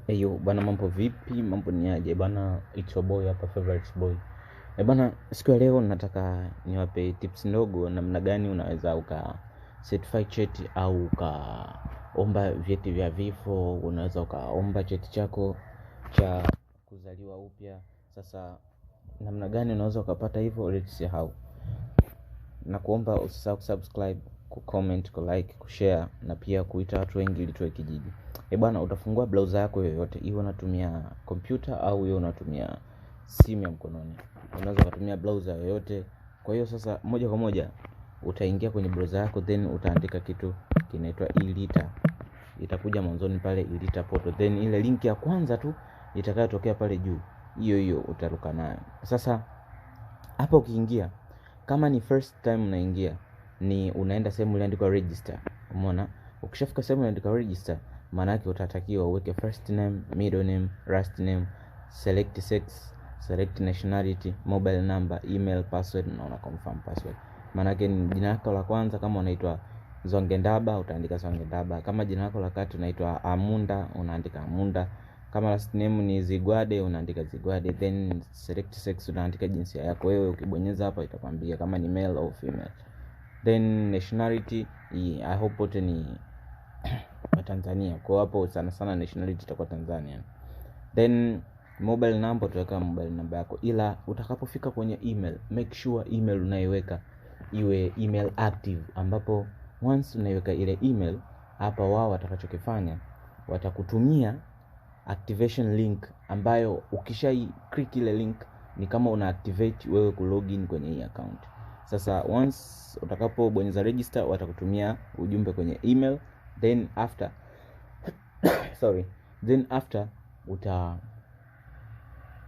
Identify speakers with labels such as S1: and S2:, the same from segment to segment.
S1: Eyo bana, mambo vipi? Mambo ni aje bana? It's your boy hapa, favorite boy. Bana, siku ya leo nataka niwape tips ndogo namna gani unaweza uka certify cheti au ukaomba vyeti vya vifo, unaweza ukaomba cheti chako cha kuzaliwa upya. Sasa namna gani unaweza ukapata hivyo? Let's see how. Na kuomba usisahau kusubscribe, kucomment, kulike, kushare na pia kuita watu wengi ili tuwe kijiji. Bwana, utafungua browser yako yoyote, iwe unatumia kompyuta au iwe unatumia simu ya mkononi. Unaweza kutumia browser yoyote. Kwa hiyo sasa moja kwa moja utaingia kwenye browser yako, then utaandika kitu kinaitwa e-lita. Itakuja mwanzoni pale e-lita portal, then ile link ya kwanza tu itakayotokea pale juu, hiyo utaruka nayo. Sasa hapo ukiingia, kama ni first time unaingia, ni unaenda sehemu iliyoandikwa register. Umeona? Ukishafika sehemu iliyoandikwa register, maana yake utatakiwa uweke first name, middle name, last name, select sex, select nationality, mobile number, email, password na una confirm password. Maana yake ni jina lako la kwanza kama unaitwa Zongendaba utaandika Zongendaba. Kama jina lako la kati unaitwa Amunda unaandika Amunda. Kama last name ni Zigwade unaandika Zigwade, then select sex unaandika jinsia yako wewe. Ukibonyeza hapa itakwambia kama ni male au female. Then nationality, I hope wote ni wa Tanzania. Kwa hapo sana sana nationality itakuwa Tanzania. Then mobile number utaweka mobile number yako, ila utakapofika kwenye email, make sure email unaiweka iwe email active, ambapo once unaiweka ile email hapa, wao watakachokifanya watakutumia activation link, ambayo ukishai click ile link ni kama una activate wewe ku login kwenye hii account. Sasa once utakapobonyeza register watakutumia ujumbe kwenye email, then after uta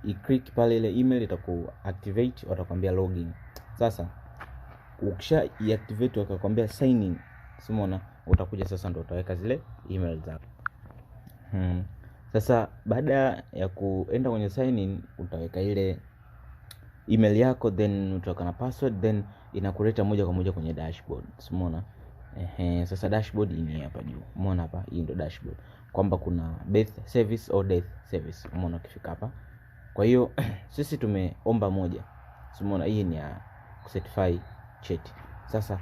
S1: i-click pale ile email itaku activate, watakwambia login. Sasa ukisha i-activate wakakwambia sign in, umeona, utakuja sasa ndo utaweka zile email zako. Sasa baada ya kuenda kwenye sign in utaweka ile email yako, then utaweka na password, then inakuleta moja kwa moja kwenye dashboard, umeona. Sasa dashboard ni hapa juu, umeona hapa, hii ndio dashboard kwamba kuna birth service au death service, umeona ukifika hapa. Kwa hiyo sisi tumeomba moja, umeona, hii ni ya certify cheti. Sasa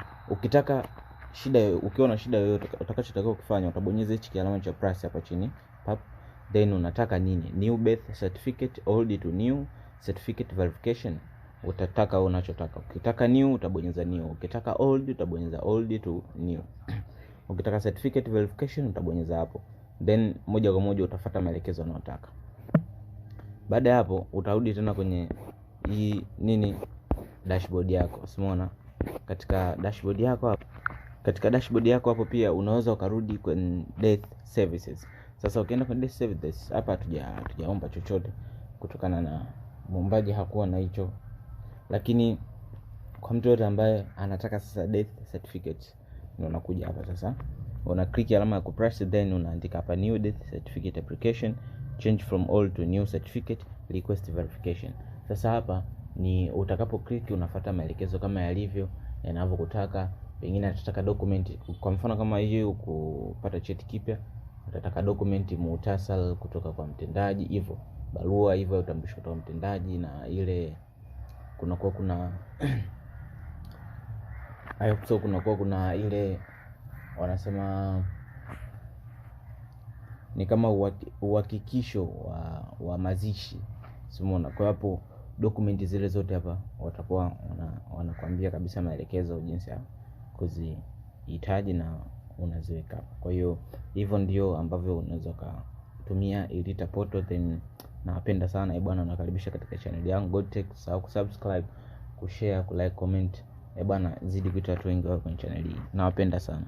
S1: ukiona shida yoyote, utakachotakiwa kufanya utabonyeza hichi kialama cha plus hapa chini pap, then unataka nini, new birth certificate, old to new certificate verification, utataka unachotaka. Ukitaka new utabonyeza new, ukitaka old utabonyeza old to new. Ukitaka certificate verification utabonyeza hapo, then moja kwa moja utafuata maelekezo unayotaka. Baada ya hapo utarudi tena kwenye hii dashboard yako, umeona. Katika dashboard yako hapo pia unaweza ukarudi kwenye death services. Sasa ukienda kwenye death services hapa hatujaomba chochote kutokana na muombaji hakuwa na hicho, lakini kwa mtu yote ambaye anataka sasa death certificate, ndio unakuja hapa sasa, una click alama ya kupress, then unaandika hapa new death certificate application, change from old to new certificate, request verification. Sasa hapa ni utakapo click unafuata maelekezo kama yalivyo yanavyokutaka. Pengine atataka document, kwa mfano kama hiyo kupata cheti kipya utataka document muhtasari kutoka kwa mtendaji, hivyo barua hivyo utambulisho kutoka mtendaji, na ile kuna kuna ile wanasema ni kama uhakikisho wa mazishi, umeona. Kwa hapo document zile zote hapa watakuwa wanakuambia kabisa maelekezo jinsi ya kuzihitaji na unaziweka. Kwa hiyo hivyo ndio ambavyo unaweza kutumia e-lita portal. Then napenda sana bwana, nakaribisha katika channel yangu Godtech. Usahau kusubscribe, kushare, kulike, comment. Bwana, zidi kuita watu wengi wao kwenye channel hii. Nawapenda sana.